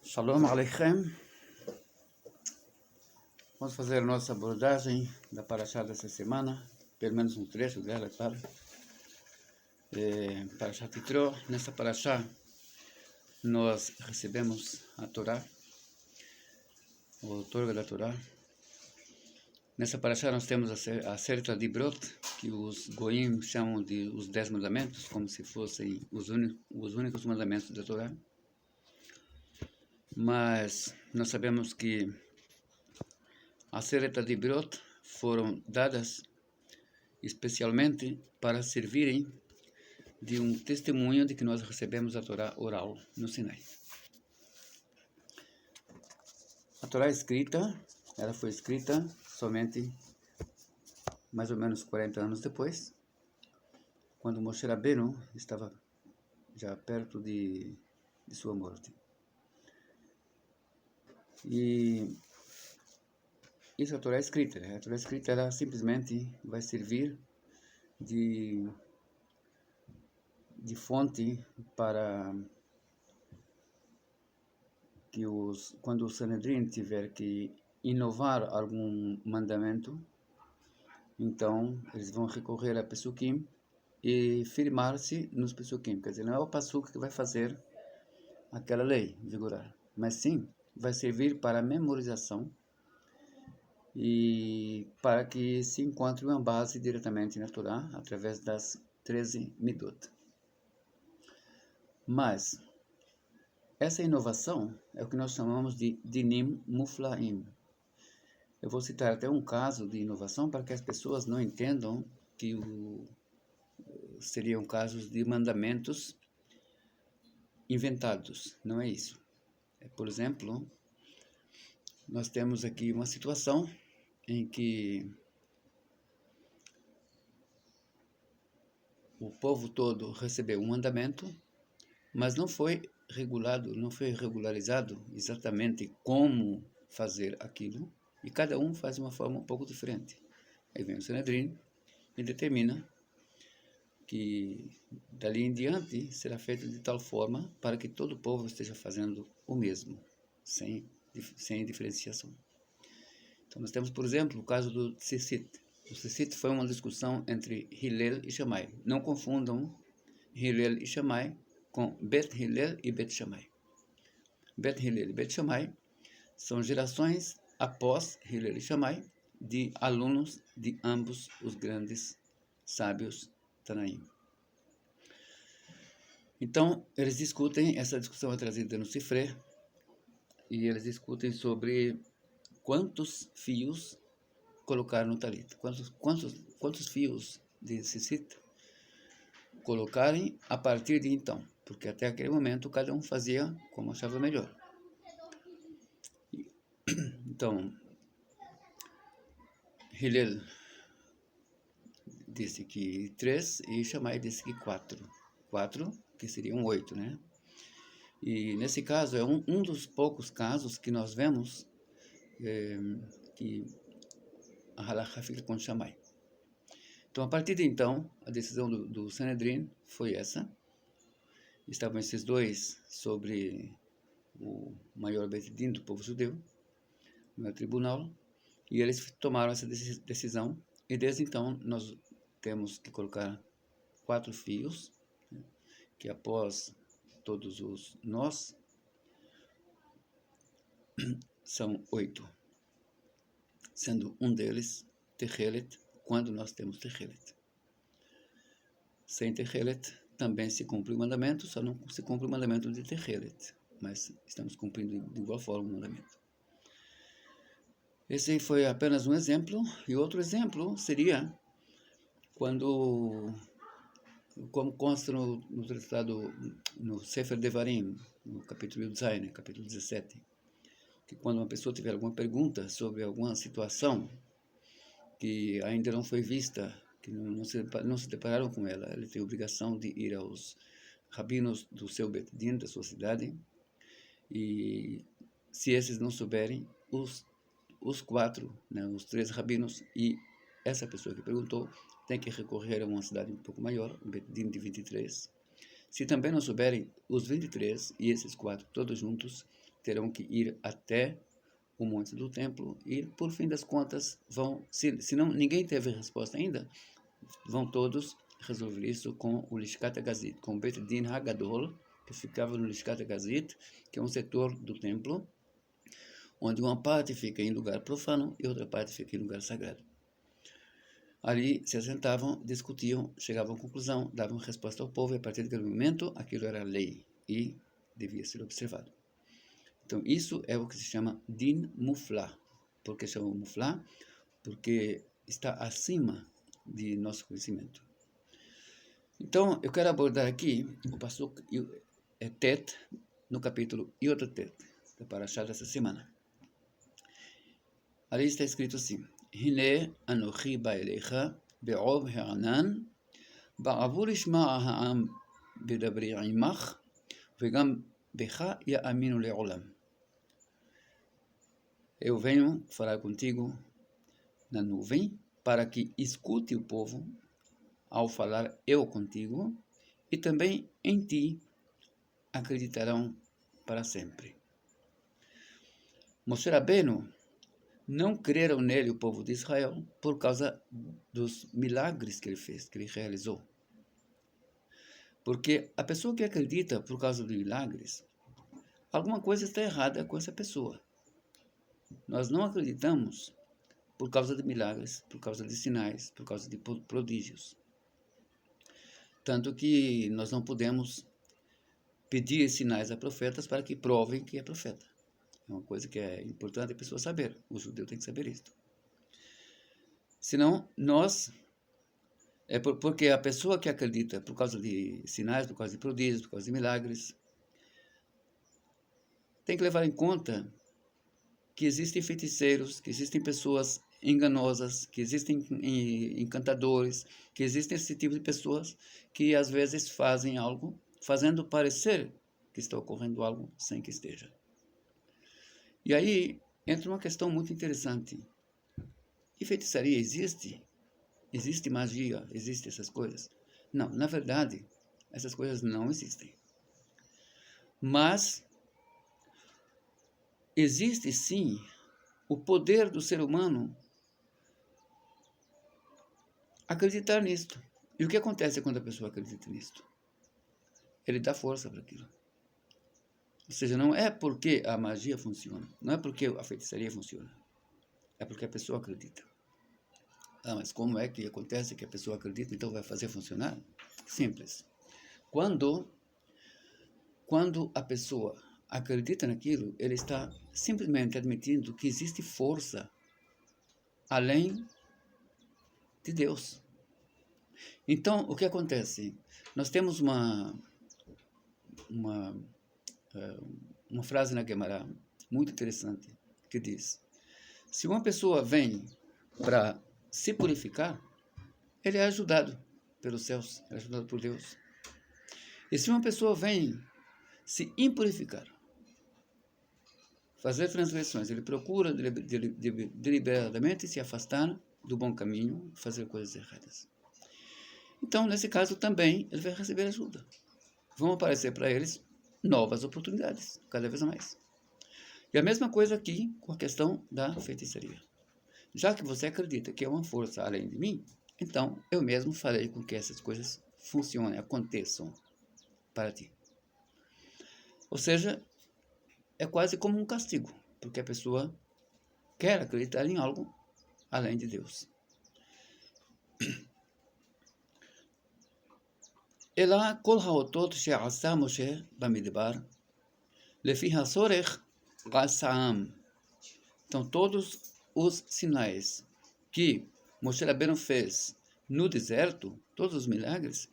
Shalom Aleichem. Vamos fazer a nossa abordagem da Parashá dessa semana, pelo menos um trecho dela, é claro. Parashá Yitro. Nessa Parashá nós recebemos a Torá, o outorga da Torá. Nessa Parashá nós temos a Serta de Brot, que os Goim chamam de os 10 mandamentos, como se fossem os únicos mandamentos da Torá. Mas nós sabemos que as Serta de Brot foram dadas especialmente para servirem de um testemunho de que nós recebemos a Torá oral no Sinai. A Torá escrita, ela foi escrita somente mais ou menos 40 anos depois, quando Moshe Rabbeinu estava já perto de sua morte. E isso é a Torá escrita, né? A Torá escrita, ela simplesmente vai servir de fonte para que quando o Sanedrin tiver que inovar algum mandamento, então eles vão recorrer a Pesukim e firmar-se nos Pesukim. Quer dizer, não é o Pasuk que vai fazer aquela lei vigorar, mas sim vai servir para memorização e para que se encontre uma base diretamente na Torá, através das 13 Midot. Mas essa inovação é o que nós chamamos de Dinim Muflaim. Eu vou citar até um caso de inovação para que as pessoas não entendam que seriam casos de mandamentos inventados. Não é isso. Por exemplo, nós temos aqui uma situação em que o povo todo recebeu um mandamento, mas não foi regularizado exatamente como fazer aquilo, e cada um faz de uma forma um pouco diferente. Aí vem o Sanedrin e determina que dali em diante será feito de tal forma para que todo o povo esteja fazendo o mesmo, sem diferenciação. Então nós temos, por exemplo, o caso do Tzitzit. O Tzitzit foi uma discussão entre Hillel e Shammai. Não confundam Hillel e Shammai com Bet Hillel e Bet Shammai. Bet Hillel e Bet Shammai são gerações após Hillel e Shammai de alunos de ambos os grandes sábios Tanaim. Então, eles discutem, essa discussão é trazida no Sifré, e eles discutem sobre quantos fios colocar no talit, quantos fios de tzitzit colocarem a partir de então, porque até aquele momento cada um fazia como achava melhor. Então, Hillel disse que 3 e Shammai disse que 4, que seriam 8, né? E nesse caso é um dos poucos casos que nós vemos que a halakha fica com Shammai. Então, a partir de então, a decisão do Sanedrin foi essa. Estavam esses dois sobre o maior Beit Din do povo judeu, no tribunal, e eles tomaram essa decisão, e desde então nós temos que colocar 4 fios, né, que após todos os nós, são 8, sendo um deles Techelet, quando nós temos Techelet. Sem Techelet também se cumpre o mandamento, só não se cumpre o mandamento de Techelet, mas estamos cumprindo de igual forma o mandamento. Esse foi apenas um exemplo, e outro exemplo seria quando, como consta no tratado, no Sefer Devarim, no capítulo Yud-Zayin, capítulo 17, que quando uma pessoa tiver alguma pergunta sobre alguma situação que ainda não foi vista, que não se depararam com ela, ele tem a obrigação de ir aos rabinos do seu Beit Din, da sua cidade, e se esses não souberem, os 4, né, os 3 rabinos e essa pessoa que perguntou tem que recorrer a uma cidade um pouco maior, um Beit Din de 23. Se também não souberem, os 23 e esses 4 todos juntos terão que ir até o monte do templo e, por fim das contas, se não, ninguém teve resposta ainda, vão todos resolver isso com o Lishkat HaGazit, com o Beit Din Hagadol, que ficava no Lishkat HaGazit, que é um setor do templo, onde uma parte fica em lugar profano e outra parte fica em lugar sagrado. Ali se assentavam, discutiam, chegavam à conclusão, davam resposta ao povo, e a partir daquele momento, aquilo era lei e devia ser observado. Então, isso é o que se chama Din Mufla. Por que chama Mufla? Porque está acima de nosso conhecimento. Então, eu quero abordar aqui o Pasuk Tet, no capítulo Yod Tet, da Parashá dessa semana. Ali está escrito assim: Hine anochi ba'elecha be'ov ha'anan ba'avur ishma'a ha'am bedabri imach vegam becha ya'aminu le'olam. Eu venho falar contigo na nuvem para que escute o povo ao falar eu contigo, e também em ti acreditarão para sempre. Moshe Rabbeinu não creram nele o povo de Israel por causa dos milagres que ele fez, que ele realizou. Porque a pessoa que acredita por causa de milagres, alguma coisa está errada com essa pessoa. Nós não acreditamos por causa de milagres, por causa de sinais, por causa de prodígios. Tanto que nós não podemos pedir sinais a profetas para que provem que é profeta. É uma coisa que é importante a pessoa saber. O judeu tem que saber isso. Senão, porque a pessoa que acredita por causa de sinais, por causa de prodígios, por causa de milagres, tem que levar em conta que existem feiticeiros, que existem pessoas enganosas, que existem encantadores, que existem esse tipo de pessoas que às vezes fazem algo, fazendo parecer que está ocorrendo algo sem que esteja. E aí entra uma questão muito interessante. E feitiçaria existe? Existe magia? Existem essas coisas? Não, na verdade, essas coisas não existem. Mas existe sim o poder do ser humano acreditar nisto. E o que acontece quando a pessoa acredita nisto? Ele dá força para aquilo. Ou seja, não é porque a magia funciona, não é porque a feitiçaria funciona, é porque a pessoa acredita. Ah, mas como é que acontece que a pessoa acredita, então vai fazer funcionar? Simples. Quando a pessoa acredita naquilo, ele está simplesmente admitindo que existe força além de Deus. Então, o que acontece? Nós temos uma frase na Gemara muito interessante que diz: se uma pessoa vem para se purificar, ele é ajudado pelos céus, é ajudado por Deus. E se uma pessoa vem se impurificar, fazer transgressões, ele procura deliberadamente se afastar do bom caminho, fazer coisas erradas. Então, nesse caso também, ele vai receber ajuda. Vão aparecer para eles novas oportunidades, cada vez mais. E a mesma coisa aqui com a questão da feitiçaria. Já que você acredita que é uma força além de mim, então eu mesmo farei com que essas coisas funcionem, aconteçam para ti. Ou seja, é quase como um castigo, porque a pessoa quer acreditar em algo além de Deus. אלא כל האותות שעשה משה במדבר, לפי הצורך עשאם. Então, todos os sinais que Moshe Rabbeinu fez no deserto, todos os milagres,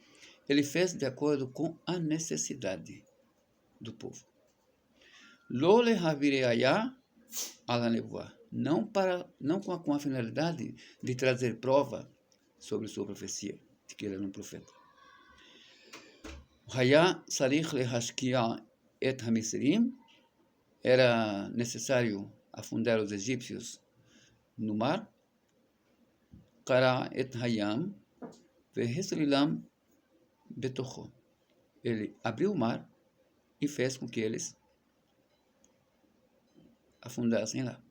ele fez de acordo com a necessidade do povo. Lo lehavireaya ala nevoah. Não com a finalidade de trazer prova sobre sua profecia, de que ele era um profeta. Haya sarich lehashkia et hamisrim, era necessário afundar os egípcios no mar. Qara et hayam vehesrilam betocho. Ele abriu o mar e fez com que eles afundassem lá.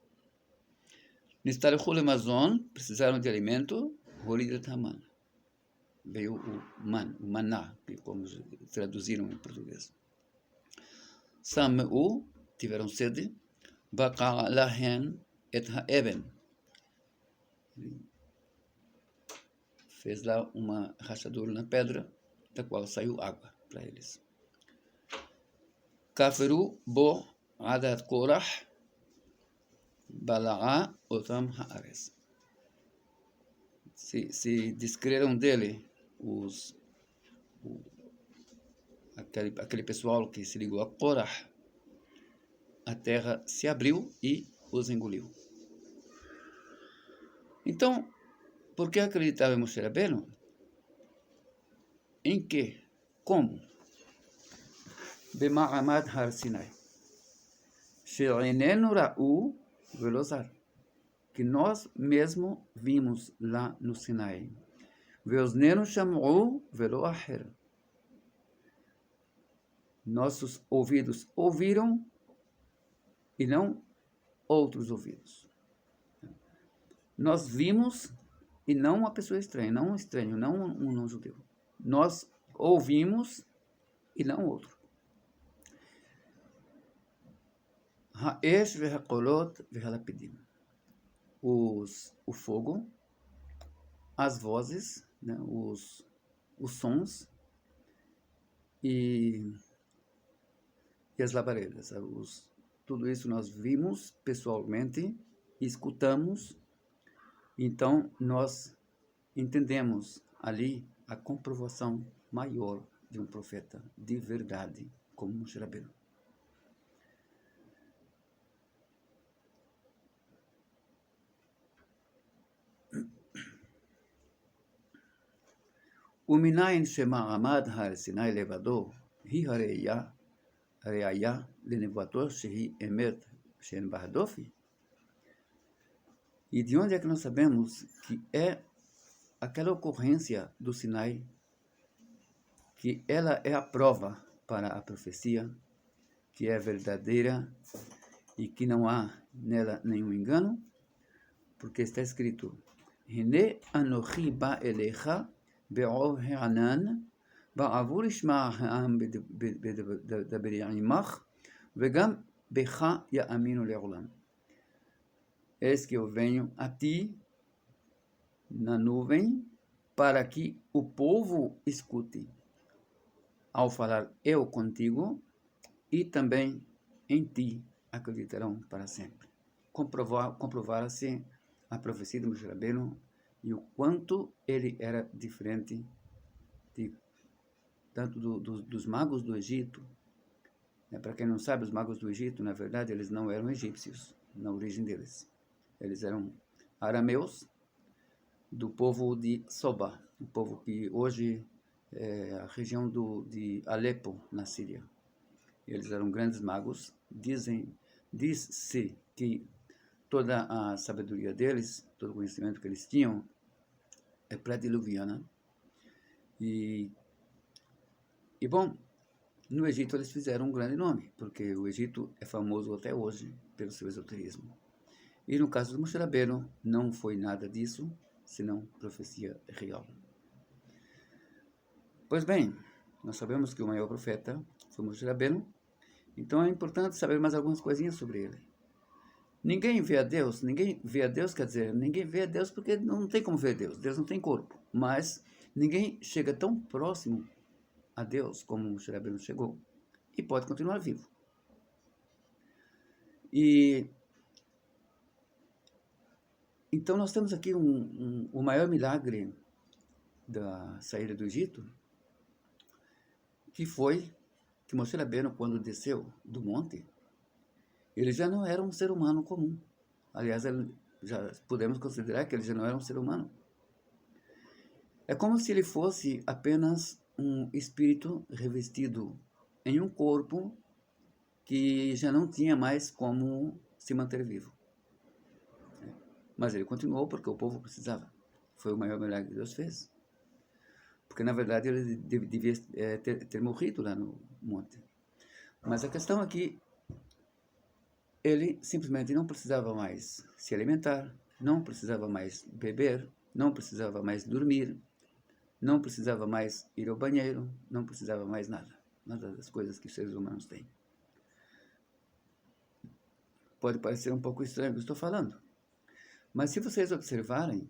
Nistarechul Amazon, precisaram de alimento, Holidat Haman. Veio o maná, como traduziram em português. Sam'u, tiveram sede, Baqa lahen et ha'eben. Fez lá uma rachadura na pedra, da qual saiu água para eles. Kaferu bo adat korah, bala'a otam ha'ares. Se descreram dele aquele pessoal que se ligou a Korah, a terra se abriu e os engoliu. Então, por que acreditava em Moshe Rabbeinu? Em que? Como? Bema'amad Har Sinai. She'inenu ra'u velozar. Que nós mesmo vimos lá no Sinai. Veoznenu sham'u velo aher. Nossos ouvidos ouviram e não outros ouvidos. Nós vimos e não uma pessoa estranha, não um estranho, não um não-judeu. Nós ouvimos e não outro. Ha'esh ve'haqolot ve'halapidim. O fogo, as vozes, né, os sons e as labaredas. Tudo isso nós vimos pessoalmente, escutamos, então nós entendemos ali a comprovação maior de um profeta de verdade, como Moshe Rabbeinu. ומניין שמעמד הר סיני לבדו היא הראיה לנבואתו שהיא אמת שאין בה דופי. E de onde é que nós sabemos que é aquela ocorrência do Sinai, que ela é a prova para a profecia, que é verdadeira e que não há nela nenhum engano? Porque está escrito: Hine anochi ba elecha be'ov ha'anan ba'avur ishma ha'am bedaber ya'imach vegam becha ya'aminu le'olam. Eis que eu venho a ti na nuvem para que o povo escute. Ao falar eu contigo, e também em ti acreditarão para sempre. Comprovar-se a profecia de Moshe Rabbeinu e o quanto ele era diferente tanto dos magos do Egito. Para quem não sabe, os magos do Egito, na verdade, eles não eram egípcios na origem deles. Eles eram arameus do povo de Soba, o povo que hoje é a região de Alepo, na Síria. Eles eram grandes magos. Diz-se que toda a sabedoria deles, todo o conhecimento que eles tinham, é pré-diluviana. E bom, no Egito eles fizeram um grande nome, porque o Egito é famoso até hoje pelo seu esoterismo. E no caso do Moshe Rabbeinu, não foi nada disso, senão profecia real. Pois bem, nós sabemos que o maior profeta foi Moshe Rabbeinu, então é importante saber mais algumas coisinhas sobre ele. Ninguém vê a Deus, quer dizer, ninguém vê a Deus porque não tem como ver Deus, Deus não tem corpo, mas ninguém chega tão próximo a Deus como Moshe Rabbeinu chegou e pode continuar vivo. E então nós temos aqui o maior milagre da saída do Egito, que foi que Moshe Rabbeinu, quando desceu do monte, ele já não era um ser humano comum. Aliás, já podemos considerar que ele já não era um ser humano. É como se ele fosse apenas um espírito revestido em um corpo que já não tinha mais como se manter vivo. Mas ele continuou porque o povo precisava. Foi o maior milagre que Deus fez. Porque, na verdade, ele devia ter morrido lá no monte. Mas a questão aqui ele simplesmente não precisava mais se alimentar, não precisava mais beber, não precisava mais dormir, não precisava mais ir ao banheiro, não precisava mais nada. Nada das coisas que os seres humanos têm. Pode parecer um pouco estranho o que eu estou falando, mas se vocês observarem,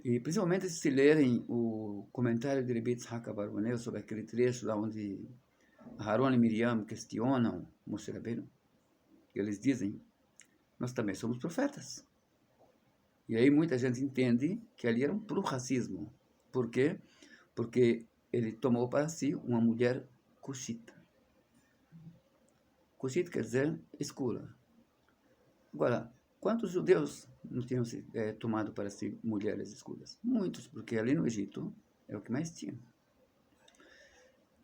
e principalmente se lerem o comentário de Rebbe Yitzhak Abarbanel sobre aquele trecho lá onde Aharon e Miriam questionam Moshe Rabbeinu, eles dizem, nós também somos profetas. E aí muita gente entende que ali era um puro racismo. Por quê? Porque ele tomou para si uma mulher cuxita. Cuxita quer dizer escura. Agora, quantos judeus não tinham tomado para si mulheres escuras? Muitos, porque ali no Egito é o que mais tinha.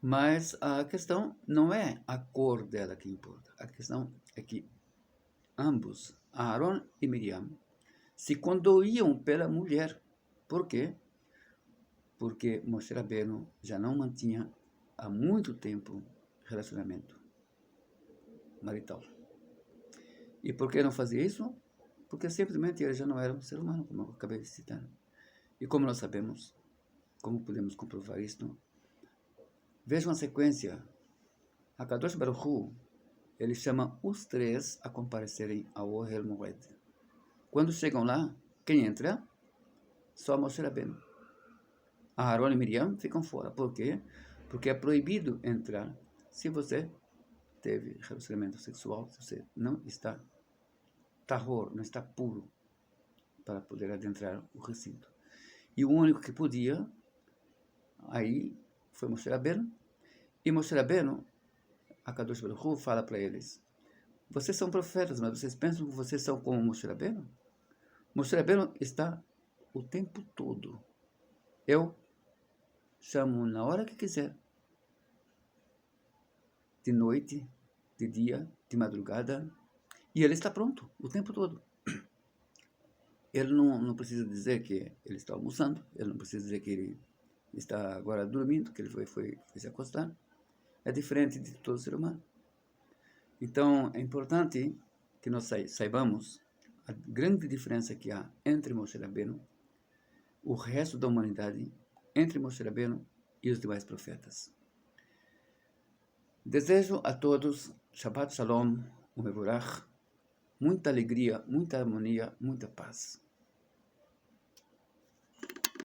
Mas a questão não é a cor dela que importa. A questão é que ambos, Aaron e Miriam, se condoíam pela mulher. Por quê? Porque Moshe Rabbeinu já não mantinha há muito tempo relacionamento marital. E por que não fazia isso? Porque simplesmente ele já não era um ser humano, como eu acabei de citar. E como nós sabemos, como podemos comprovar isto? Veja uma sequência. HaKadosh Baruch Hu, ele chama os três a comparecerem ao Ohel Moed. Quando chegam lá, quem entra? Só Moshe Rabbeinu. Aharon e Miriam ficam fora. Por quê? Porque é proibido entrar se você teve relacionamento sexual, se você não está tahor, não está puro para poder adentrar o recinto. E o único que podia, aí foi Moshe Rabbeinu. E Moshe Rabbeinu, HaKadosh Baruch Hu, fala para eles, vocês são profetas, mas vocês pensam que vocês são como Moshe Rabbeinu? Moshe Rabbeinu está o tempo todo. Eu chamo na hora que quiser. De noite, de dia, de madrugada. E ele está pronto o tempo todo. Ele não precisa dizer que ele está almoçando. Ele não precisa dizer que ele está agora dormindo, que ele foi se acostar. É diferente de todo ser humano. Então, é importante que nós saibamos a grande diferença que há entre Moshe Rabbeinu, o resto da humanidade, entre Moshe Rabbeinu e os demais profetas. Desejo a todos Shabbat Shalom, Umevorach, muita alegria, muita harmonia, muita paz.